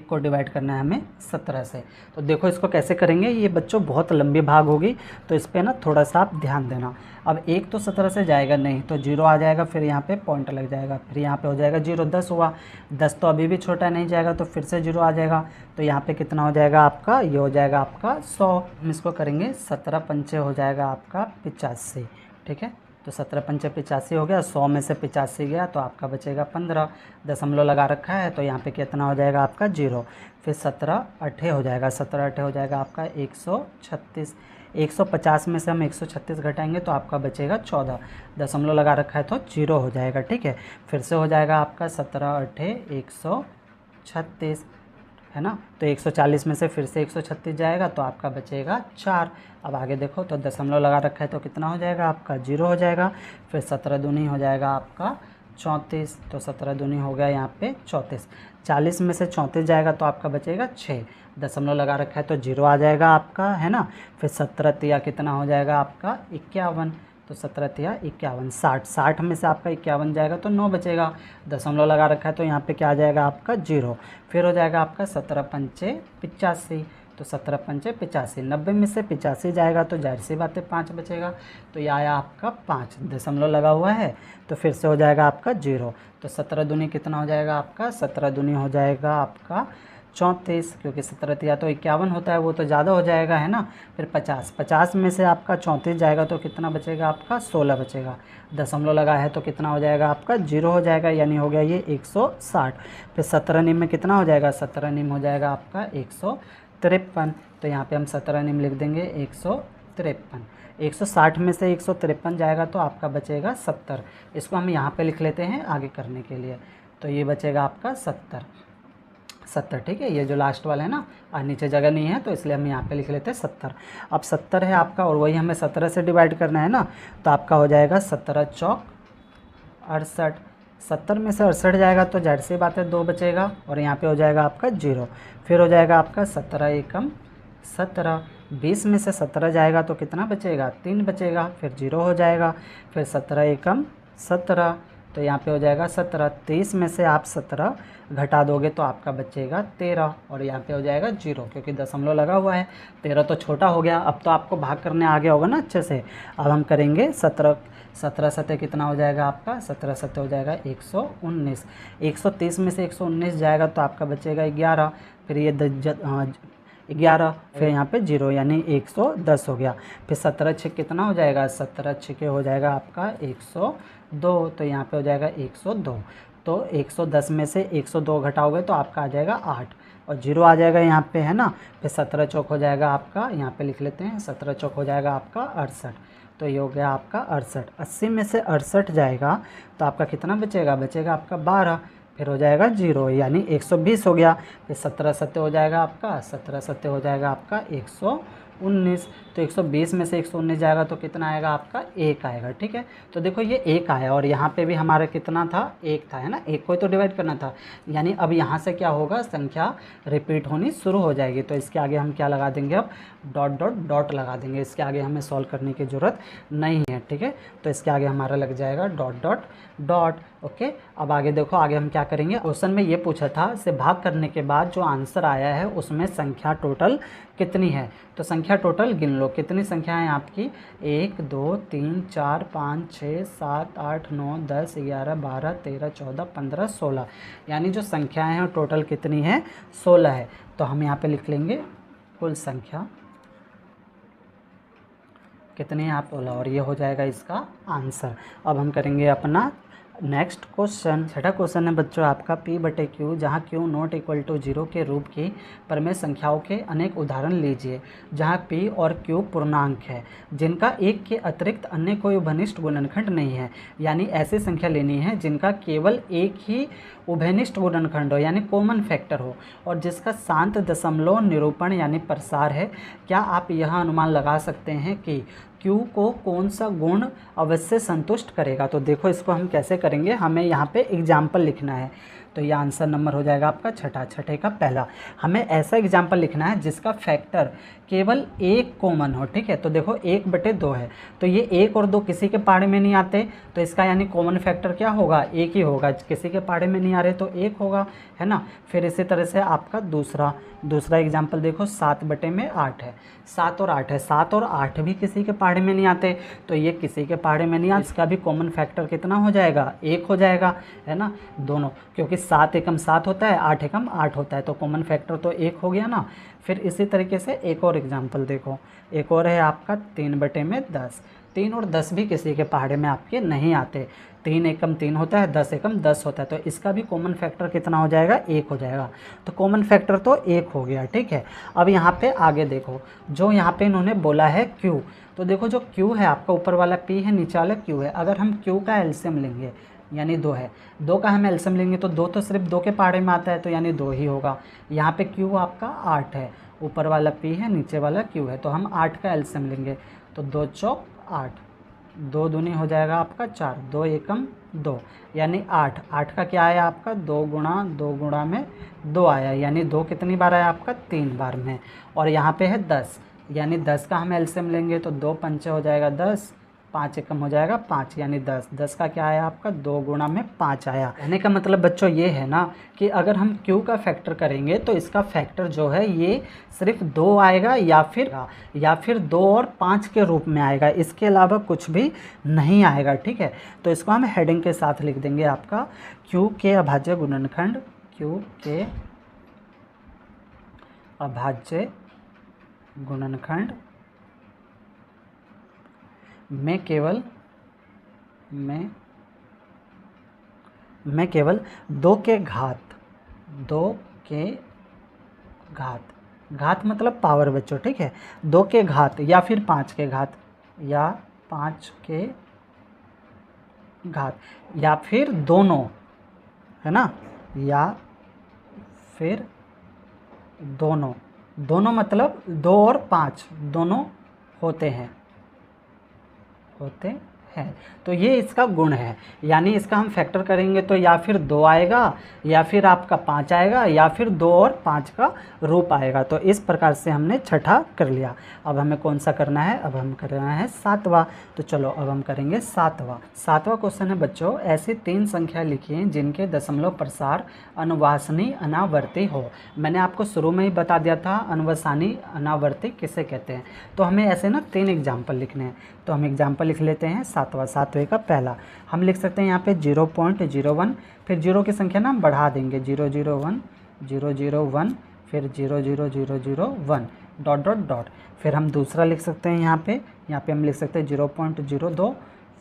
को डिवाइड करना है हमें 17 से। तो देखो इसको कैसे करेंगे, ये बच्चों बहुत लंबी भाग होगी तो इस पर ना थोड़ा सा आप ध्यान देना। अब 1 तो 17 से जाएगा नहीं तो 0 आ जाएगा, फिर यहाँ पे पॉइंट लग जाएगा, फिर यहाँ पे हो जाएगा 0, 10 हुआ, 10 तो अभी भी छोटा नहीं जाएगा तो फिर से 0 आ जाएगा। तो यहाँ पे कितना हो जाएगा आपका, ये हो जाएगा आपका 100। हम इसको करेंगे 17 पंचे हो जाएगा आपका 85। ठीक है, तो 17 पंचे 85 हो गया, 100 में से 85 गया तो आपका बचेगा 15। दशमलव लगा रखा है तो यहाँ पे कितना हो जाएगा आपका 0, फिर 17 अट्ठे हो जाएगा, 17 अट्ठे हो जाएगा आपका 136। 150 में से हम 136 घटाएंगे तो आपका बचेगा 14। दशमलव लगा रखा है तो 0 हो जाएगा। ठीक है, फिर से हो जाएगा आपका 17 अट्ठे 136, है ना। तो 140 में से फिर से 136 जाएगा तो आपका बचेगा 4। अब आगे देखो, तो दशमलव लगा रखा है तो कितना हो जाएगा आपका 0 हो जाएगा, फिर 17 दूनी हो जाएगा आपका 34, तो 17 दूनी हो गया यहाँ पे 34। 40 में से 34 जाएगा तो आपका बचेगा 6। दशमलव लगा रखा है तो 0 आ जाएगा आपका, है ना। फिर 17 तिया कितना हो जाएगा आपका 51, तो 17 तिया 51, 60 में से आपका 51 जाएगा तो 9 बचेगा। दशमलव लगा रखा है तो यहाँ पे क्या आ जाएगा आपका 0। फिर हो जाएगा आपका 17 पंचे 85, तो 17 पंचे 85, 90 में से 85 जाएगा तो जाहिर सी बात है 5 बचेगा, तो ये आया आपका 5, दशमलव लगा हुआ है तो फिर से हो जाएगा आपका 0। तो 17 दूनी कितना हो जाएगा आपका, 17 दूनी हो जाएगा आपका 34, क्योंकि 17 या तो 51 होता है, वो तो ज़्यादा हो जाएगा है ना। फिर 50, 50 में से आपका 34 जाएगा तो कितना बचेगा आपका 16 बचेगा, दशमलव लगा है तो कितना हो जाएगा आपका 0 हो जाएगा, यानी हो गया ये 160। फिर 17 निम में कितना हो जाएगा, 17 निम हो जाएगा आपका 153, तो यहाँ पे हम 17 निम लिख देंगे 153। 160 में से 153 जाएगा तो आपका बचेगा 70, इसको हम यहाँ पे लिख लेते हैं आगे करने के लिए, तो ये बचेगा आपका 70, ठीक है। ये जो लास्ट वाला है ना, नीचे जगह नहीं है तो इसलिए हम यहाँ पे लिख लेते हैं 70। अब 70 है आपका और वही हमें 17 से डिवाइड करना है ना, तो आपका हो जाएगा 17 चौक 68, 70 में से 68 जाएगा तो जाहिर सी बात है 2 बचेगा और यहाँ पे हो जाएगा आपका 0। फिर हो जाएगा आपका 17 एकम 17, 20 में से 17 जाएगा तो कितना बचेगा 3 बचेगा, फिर 0 हो जाएगा। फिर 17 एकम 17, तो यहाँ पे हो जाएगा 17, 30 में से आप 17 घटा दोगे तो आपका बचेगा 13 और यहाँ पे हो जाएगा 0, क्योंकि दशमलव लगा हुआ है। 13 तो छोटा हो गया, अब तो आपको भाग करने आ गया होगा ना अच्छे से। अब हम करेंगे 17 सतह कितना हो जाएगा आपका, 17 सतह हो जाएगा 119, 130 में से 119 जाएगा तो आपका बचेगा 11, फिर ये 11, फिर यहाँ पे 0 यानी 110 हो गया। फिर 17 छः कितना हो जाएगा, 17 छः हो जाएगा आपका 102, तो यहाँ पे हो जाएगा 102। तो 110 में से 102 घटाओगे तो आपका आ जाएगा 8 और 0 आ जाएगा यहाँ पे है ना। फिर 17 चौक हो जाएगा आपका, यहाँ पे लिख लेते हैं 17 चौक हो जाएगा आपका 68, तो ये हो गया आपका 68। 80 में से 68 जाएगा तो आपका कितना बचेगा, बचेगा आपका 12, फिर हो जाएगा 0 यानी 120 हो गया। फिर 17 सत्ते हो जाएगा आपका, 17 सत्ते हो जाएगा आपका 119, तो 120 में से 119 जाएगा तो कितना आएगा आपका 1 आएगा, ठीक है। तो देखो ये 1 आया और यहाँ पे भी हमारा कितना था 1 था है ना, 1 को ही तो डिवाइड करना था, यानी अब यहाँ से क्या होगा संख्या रिपीट होनी शुरू हो जाएगी। तो इसके आगे हम क्या लगा देंगे, अब डॉट डॉट डॉट लगा देंगे, इसके आगे हमें सॉल्व करने की ज़रूरत नहीं है, ठीक है। तो इसके आगे हमारा लग जाएगा डॉट डॉट डॉट, ओके। अब आगे देखो, आगे हम क्या करेंगे, क्वेश्चन में ये पूछा था से भाग करने के बाद जो आंसर आया है उसमें संख्या टोटल कितनी है। तो संख्या टोटल गिन लो, कितनी संख्या है आपकी 1 2 3 4 5 6 7 8 9 10 11 12 13 14 15 16, यानी जो संख्याएं हैं टोटल कितनी है 16 है। तो हम यहाँ पे लिख लेंगे कुल संख्या कितनी है आप 16, और ये हो जाएगा इसका आंसर। अब हम करेंगे अपना नेक्स्ट क्वेश्चन। छठा क्वेश्चन है बच्चों आपका P/Q, जहाँ Q नॉट इक्वल टू 0 के रूप की परमेय संख्याओं के अनेक उदाहरण लीजिए जहाँ P और Q पूर्णांक है जिनका 1 के अतिरिक्त अन्य कोई उभयनिष्ठ गुणनखंड नहीं है, यानी ऐसी संख्या लेनी है जिनका केवल एक ही उभयनिष्ठ गुणनखंड हो यानी कॉमन फैक्टर हो और जिसका शांत दशमलव निरूपण यानी प्रसार है। क्या आप यह अनुमान लगा सकते हैं कि Q को कौन सा गुण अवश्य संतुष्ट करेगा। तो देखो इसको हम कैसे करेंगे, हमें यहाँ पे एग्जाम्पल लिखना है। तो ये आंसर नंबर हो जाएगा आपका छठे का पहला। हमें ऐसा एग्जाम्पल लिखना है जिसका फैक्टर केवल एक कॉमन हो, ठीक है। तो देखो 1/2 है, तो ये 1 और 2 किसी के पाड़े में नहीं आते, तो इसका यानी कॉमन फैक्टर क्या होगा, 1 ही होगा। किसी के पाड़े में नहीं आ रहे तो 1 होगा, है ना। फिर इसी तरह से आपका दूसरा एग्जाम्पल देखो 7/8 है, 7 और 8 है, 7 और 8 भी किसी के पाड़े में नहीं आते, तो ये किसी के पाड़े में नहीं आते, इसका भी कॉमन फैक्टर कितना हो जाएगा 1 हो जाएगा, है ना। दोनों, क्योंकि 7 एकम 7 होता है, 8 एकम 8 होता है, तो कॉमन फैक्टर तो 1 हो गया ना। फिर इसी तरीके से एक और एग्जाम्पल देखो, एक और है आपका 3/10, 3 और 10 भी किसी के पहाड़े में आपके नहीं आते, 3 एकम 3 होता है, 10 एकम 10 होता है, तो इसका भी कॉमन फैक्टर कितना हो जाएगा 1 हो जाएगा। तो कॉमन फैक्टर तो 1 हो गया, ठीक है। अब यहाँ पे आगे देखो, जो यहाँ पे इन्होंने बोला है Q, तो देखो जो Q है आपका ऊपर वाला P है, नीचे वाला Q है। अगर हम Q का एलसीएम लेंगे यानी 2 है, 2 का हम एलसीएम लेंगे तो 2 तो सिर्फ 2 के पहाड़े में आता है, तो यानी 2 ही होगा। यहाँ पे Q आपका 8 है, ऊपर वाला P है, नीचे वाला Q है, तो हम 8 का एलसीएम लेंगे तो 2 चौक 8, 2 दूनी हो जाएगा आपका 4, 2 एकम 2 यानी 8, 8 का क्या आया आपका 2 गुणा में 2 आया, यानी 2 कितनी बार आया आपका 3 बार में। और यहाँ पे है 10, यानी 10 का हम एलसीएम लेंगे तो 2 पंचे हो जाएगा 10, 5 एकम हो जाएगा 5 यानी 10। 10 का क्या आया आपका 2 गुणा में 5 आया। कहने का मतलब बच्चों ये है ना कि अगर हम q का फैक्टर करेंगे तो इसका फैक्टर जो है ये सिर्फ 2 आएगा या फिर 2 और 5 के रूप में आएगा, इसके अलावा कुछ भी नहीं आएगा। ठीक है, तो इसको हम हेडिंग के साथ लिख देंगे आपका q के अभाज्य गुणनखंड, q के अभाज्य गुणनखंड में केवल 2 के घात मतलब पावर बच्चों। ठीक है, 2 के घात या फिर 5 के घात या 5 के घात या फिर दोनों, है ना, या फिर दोनों मतलब 2 और 5 दोनों होते हैं। तो ये इसका गुण है, यानी इसका हम फैक्टर करेंगे तो या फिर 2 आएगा या फिर आपका 5 आएगा या फिर 2 और 5 का रूप आएगा। तो इस प्रकार से हमने छठा कर लिया। अब हमें कौन सा करना है, अब हम करना है 7वां। तो चलो अब हम करेंगे 7वां क्वेश्चन है बच्चों, ऐसी 3 संख्या लिखिए जिनके दशमलव प्रसार अनुवासनी अनावर्ती हो। मैंने आपको शुरू में ही बता दिया था अनुवासनी अनावर्ती किसे कहते हैं। तो हमें ऐसे ना 3 एग्जाम्पल लिखने हैं। तो हम एग्जाम्पल लिख लेते हैं। 7वें का पहला हम लिख सकते हैं यहाँ पे 0.01, फिर 0 की संख्या ना हम बढ़ा देंगे 001 001 फिर 00001 डॉट डॉट डॉट। फिर हम दूसरा लिख सकते हैं यहाँ पे हम लिख सकते हैं 0.02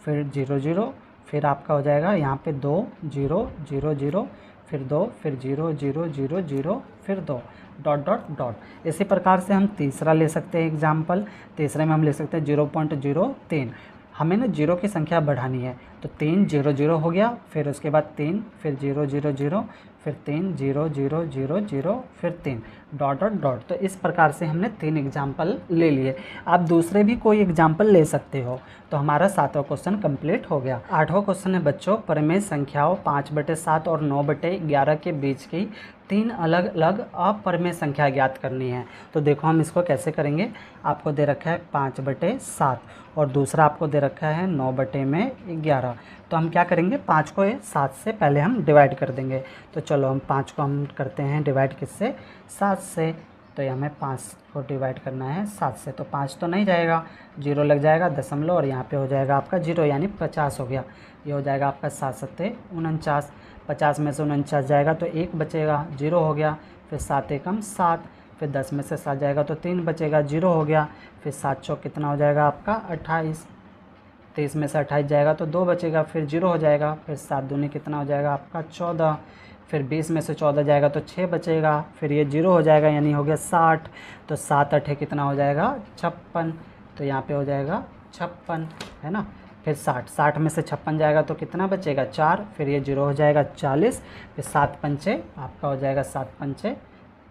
फिर 00, फिर आपका हो जाएगा यहाँ पे 2 0 0 0 फिर 2 फिर 0 0 0 0 फिर 2 डॉट डॉट डॉट। इसी प्रकार से हम तीसरा ले सकते हैं एग्जाम्पल। तीसरे में हम ले सकते हैं 0.03। हमें ना 0 की संख्या बढ़ानी है तो 3 0 0 हो गया, फिर उसके बाद 3 फिर 0 0 0 फिर 3 0 0 0 0 फिर 3 डॉट डॉट डॉट। तो इस प्रकार से हमने 3 एग्जाम्पल ले लिए। आप दूसरे भी कोई एग्जाम्पल ले सकते हो। तो हमारा 7वां क्वेश्चन कंप्लीट हो गया। 8वां क्वेश्चन है बच्चों, परिमेय संख्याओं 5/7 और 9/11 के बीच की 3 अलग अलग अपरिमेय संख्या ज्ञात करनी है। तो देखो हम इसको कैसे करेंगे। आपको दे रखा है 5/7 और दूसरा आपको दे रखा है 9/11। तो हम क्या करेंगे, 5 को 7 से पहले हम डिवाइड कर देंगे। तो चलो हम 5 को हम करते हैं डिवाइड किससे, 7 से। तो ये हमें 5 को डिवाइड करना है 7 से। तो 5 तो नहीं जाएगा, 0 लग जाएगा दशमलव और यहाँ पे हो जाएगा आपका 0 यानी 50 हो गया। ये हो जाएगा आपका 7 7 49। 50 में से 49 जाएगा तो 1 बचेगा, 0 हो गया। फिर 7 एकम 7, फिर 10 में से 7 जाएगा तो 3 बचेगा, 0 हो गया। फिर 7 चौक कितना हो जाएगा आपका 28। 23 में से 28 जाएगा तो 2 बचेगा, फिर 0 हो जाएगा। फिर 7 दूनी कितना हो जाएगा आपका 14। फिर 20 में से 14 जाएगा तो 6 बचेगा, फिर ये 0 हो जाएगा यानी हो गया 60। तो 7 8 कितना हो जाएगा 56। तो यहाँ पे हो जाएगा 56, है ना। फिर 60 में से 56 जाएगा तो कितना बचेगा 4, फिर ये 0 हो जाएगा 40। फिर 7 पंचे आपका हो जाएगा 7 पंचे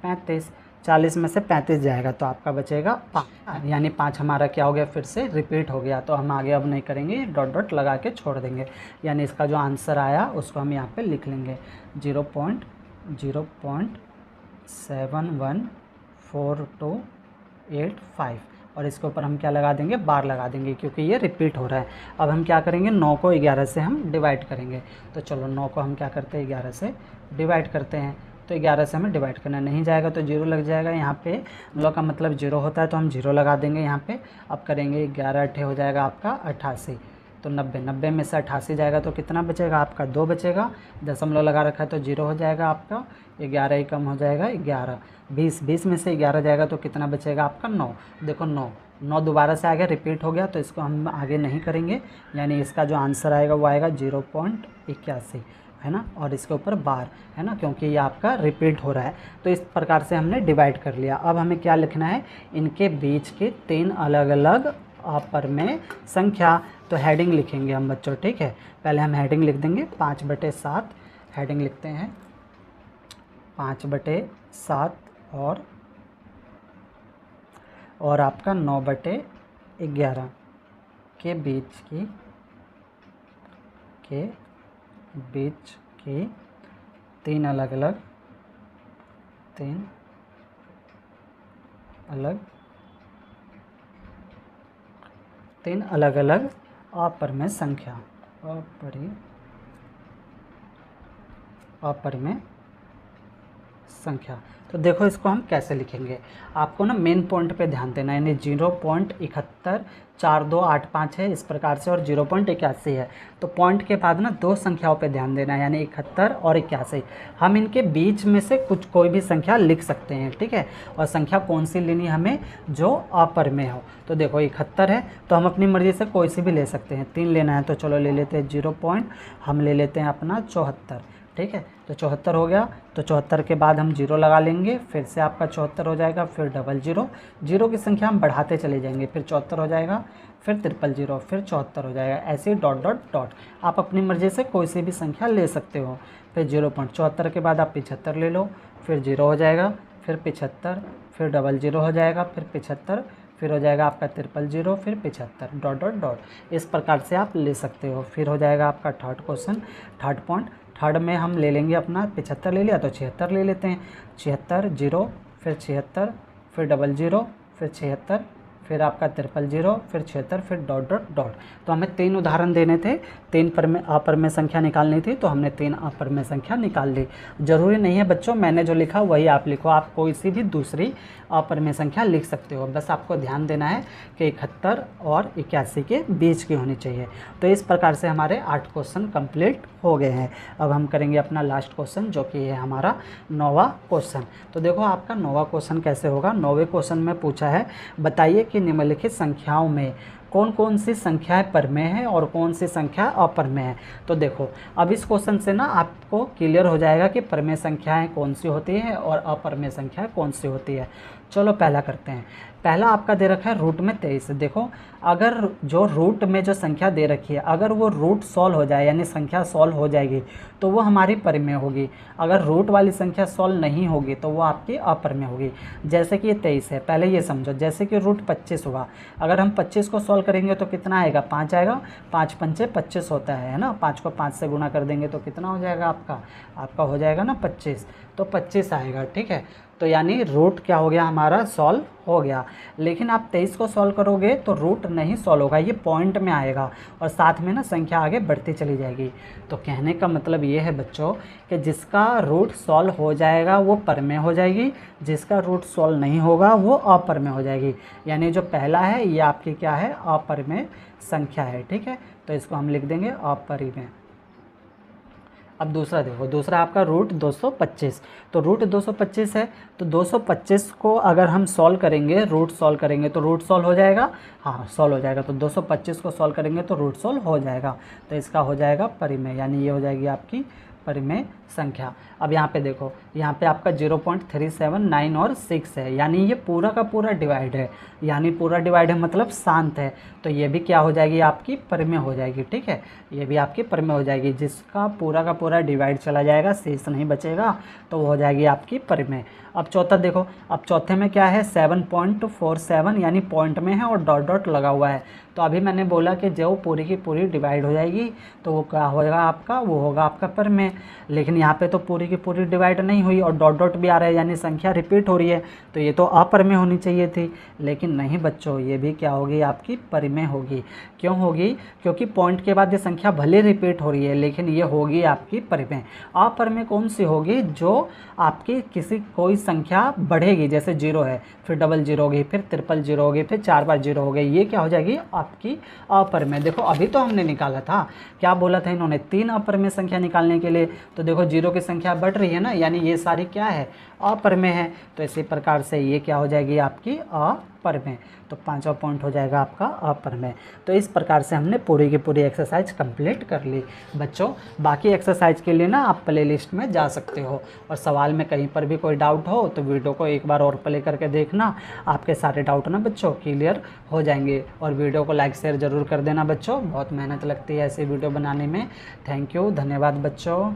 35। 40 में से 35 जाएगा तो आपका बचेगा 5, यानी 5 हमारा क्या हो गया फिर से रिपीट हो गया। तो हम आगे अब नहीं करेंगे, डॉट डॉट लगा के छोड़ देंगे। यानी इसका जो आंसर आया उसको हम यहाँ पे लिख लेंगे 0.0.71428 और इसके ऊपर हम क्या लगा देंगे, बार लगा देंगे क्योंकि ये रिपीट हो रहा है। अब हम क्या करेंगे, 9 को 11 से हम डिवाइड करेंगे। तो चलो 9 को हम क्या करते हैं 11 से डिवाइड करते हैं। तो 11 से हमें डिवाइड करना नहीं जाएगा तो 0 लग जाएगा। यहाँ पे 9 का मतलब 0 होता है तो हम 0 लगा देंगे यहाँ पे। अब करेंगे 11 8 हो जाएगा आपका 88। तो 90 में से 88 जाएगा तो कितना बचेगा आपका 2 बचेगा। दशमलव लगा रखा है तो 0 हो जाएगा आपका। 11 ही कम हो जाएगा 11। 20 में से 11 जाएगा तो कितना बचेगा आपका 9। देखो 9 दोबारा से आगे रिपीट हो गया तो इसको हम आगे नहीं करेंगे। यानी इसका जो आंसर आएगा वो आएगा 0.81, है ना। और इसके ऊपर बार, है ना, क्योंकि ये आपका रिपीट हो रहा है। तो इस प्रकार से हमने डिवाइड कर लिया। अब हमें क्या लिखना है, इनके बीच के 3 अलग अलग अपरिमेय संख्या। तो हेडिंग लिखेंगे हम बच्चों, ठीक है। पहले हम हेडिंग लिख देंगे 5/7। हेडिंग लिखते हैं 5/7 और आपका 9/11 के बीच की 3 अलग अलग अपरिमेय संख्या, अपरिमेय संख्या। तो देखो इसको हम कैसे लिखेंगे, आपको ना मेन पॉइंट पे ध्यान देना है, यानी 0.714285 है इस प्रकार से, और 0.81 है। तो पॉइंट के बाद ना दो संख्याओं पे ध्यान देना है, यानी 71 और 81। हम इनके बीच में से कोई भी संख्या लिख सकते हैं, ठीक है। और संख्या कौन सी लेनी हमें, जो अपरिमेय हो। तो देखो 71 है तो हम अपनी मर्जी से कोई सी भी ले सकते हैं, 3 लेना है तो चलो ले लेते हैं 0. हम ले लेते हैं अपना 74, ठीक है। तो 74 हो गया, तो 74 के बाद हम 0 लगा लेंगे, फिर से आपका 74 हो जाएगा, फिर 00, 0 की संख्या हम बढ़ाते चले जाएंगे, फिर 74 हो जाएगा, फिर 000, फिर 74 हो जाएगा, ऐसे ही डॉट डॉट डॉट। आप अपनी मर्ज़ी से कोई सी भी संख्या ले सकते हो। फिर 0.74 के बाद आप 75 ले लो, फिर 0 हो जाएगा, फिर 75, फिर 00 हो जाएगा, फिर 75, फिर हो जाएगा आपका 000, फिर 75 डॉट डॉट डॉट। इस प्रकार से आप ले सकते हो। फिर हो जाएगा आपका third question, third point. Third में हम ले लेंगे अपना 75 ले लिया तो 76 ले लेते हैं, 76, 0, फिर 76, फिर 00, फिर 76, फिर आपका 000, फिर 76, फिर डॉट डॉट डॉट। तो हमें 3 उदाहरण देने थे, 3 अपरिमेय संख्या निकालनी थी, तो हमने 3 अपरिमेय संख्या निकाल ली। जरूरी नहीं है बच्चों मैंने जो लिखा वही आप लिखो, आप कोई सी भी दूसरी अपरिमेय संख्या लिख सकते हो, बस आपको ध्यान देना है कि 71 और 81 के बीच की होनी चाहिए। तो इस प्रकार से हमारे 8 क्वेश्चन कंप्लीट हो गए हैं। अब हम करेंगे अपना लास्ट क्वेश्चन, जो कि है हमारा 9वां क्वेश्चन। तो देखो आपका 9वां क्वेश्चन कैसे होगा। 9वें क्वेश्चन में पूछा है, बताइए कि निम्नलिखित संख्याओं में कौन कौन सी संख्याएं परिमेय है और कौन सी संख्या अपरिमेय है। तो देखो अब इस क्वेश्चन से ना आपको क्लियर हो जाएगा कि परिमेय संख्याएं कौन सी होती है और अपरिमेय संख्याएं कौन सी होती है। चलो पहला करते हैं। पहला आपका दे रखा है रूट में 23। देखो अगर जो रूट में जो संख्या दे रखी है, अगर वो रूट सॉल्व हो जाए, यानी संख्या सॉल्व हो जाएगी, तो वो हमारी परिमेय होगी। अगर रूट वाली संख्या सॉल्व नहीं होगी तो वो आपकी अपरिमेय होगी। जैसे कि ये 23 है, पहले ये समझो, जैसे कि रूट 25 होगा, अगर हम 25 को सॉल्व करेंगे तो कितना आएगा, 5 आएगा। 5 पंचे 25 होता है ना, 5 को 5 से गुना कर देंगे तो कितना हो जाएगा आपका हो जाएगा ना 25, तो 25 आएगा, ठीक है। तो यानी रूट क्या हो गया हमारा, सॉल्व हो गया। लेकिन आप 23 को सॉल्व करोगे तो रूट नहीं सॉल्व होगा, ये पॉइंट में आएगा और साथ में ना संख्या आगे बढ़ती चली जाएगी। तो कहने का मतलब ये है बच्चों कि जिसका रूट सॉल्व हो जाएगा वो परिमेय हो जाएगी, जिसका रूट सॉल्व नहीं होगा वो अपरिमेय हो जाएगी। यानी जो पहला है ये आपकी क्या है, अपरिमेय संख्या है, ठीक है। तो इसको हम लिख देंगे अपरिमेय। अब दूसरा देखो, दूसरा आपका रूट 225। तो रूट 225 है, तो 225 को अगर हम सॉल्व करेंगे, रूट सॉल्व करेंगे तो रूट सॉल्व हो जाएगा, हाँ सॉल्व हो जाएगा। तो 225 को सॉल्व करेंगे तो रूट सॉल्व हो जाएगा, तो इसका हो जाएगा परिमेय, यानी ये हो जाएगी आपकी परिमेय संख्या। अब यहाँ पे देखो, यहाँ पे आपका 0.379 और 6 है, यानी ये पूरा का पूरा डिवाइड है, यानी पूरा डिवाइड है मतलब शांत है। तो ये भी क्या हो जाएगी, आपकी परिमेय हो जाएगी, ठीक है। ये भी आपकी परिमेय हो जाएगी, जिसका पूरा का पूरा डिवाइड चला जाएगा, शेष नहीं बचेगा, तो वो हो जाएगी आपकी परिमेय। अब चौथा देखो, अब चौथे में क्या है, 7.47, यानी पॉइंट में है और डॉट डॉट लगा हुआ है। तो अभी मैंने बोला कि जो पूरी की पूरी डिवाइड हो जाएगी तो वो क्या होगा आपका, वो होगा आपका परिमेय। लेकिन यहाँ पे तो पूरी की पूरी डिवाइड नहीं हुई और डॉट डॉट भी आ रहा है, यानी संख्या रिपीट हो रही है, तो ये तो अपरिमेय होनी चाहिए थी। लेकिन नहीं बच्चों, ये भी क्या होगी, आपकी परिमेय होगी। क्यों होगी, क्योंकि पॉइंट के बाद ये संख्या भले रिपीट हो रही है लेकिन ये होगी आपकी परिमेय। अपरिमेय कौन सी होगी, जो आपकी किसी कोई संख्या बढ़ेगी, जैसे 0 है, फिर 00 होगी, फिर 000 होगी, फिर 4 बार 0 हो गई, ये क्या हो जाएगी आपकी अपरिमेय। देखो अभी तो हमने निकाला था, क्या बोला था इन्होंने, 3 अपरिमेय संख्या निकालने के लिए। तो देखो 0 की संख्या बढ़ रही है ना, यानी ये सारी क्या है, अपरिमेय है। तो इसी प्रकार से ये क्या हो जाएगी आपकी अपरिमेय। तो 5वां पॉइंट हो जाएगा आपका अपरिमेय। तो इस प्रकार से हमने पूरी की पूरी एक्सरसाइज कंप्लीट कर ली बच्चों। बाकी एक्सरसाइज के लिए ना आप प्ले लिस्ट में जा सकते हो, और सवाल में कहीं पर भी कोई डाउट हो तो वीडियो को एक बार और प्ले करके देखना, आपके सारे डाउट ना बच्चों क्लियर हो जाएंगे। और वीडियो को लाइक शेयर ज़रूर कर देना बच्चों, बहुत मेहनत लगती है ऐसी वीडियो बनाने में। थैंक यू, धन्यवाद बच्चों।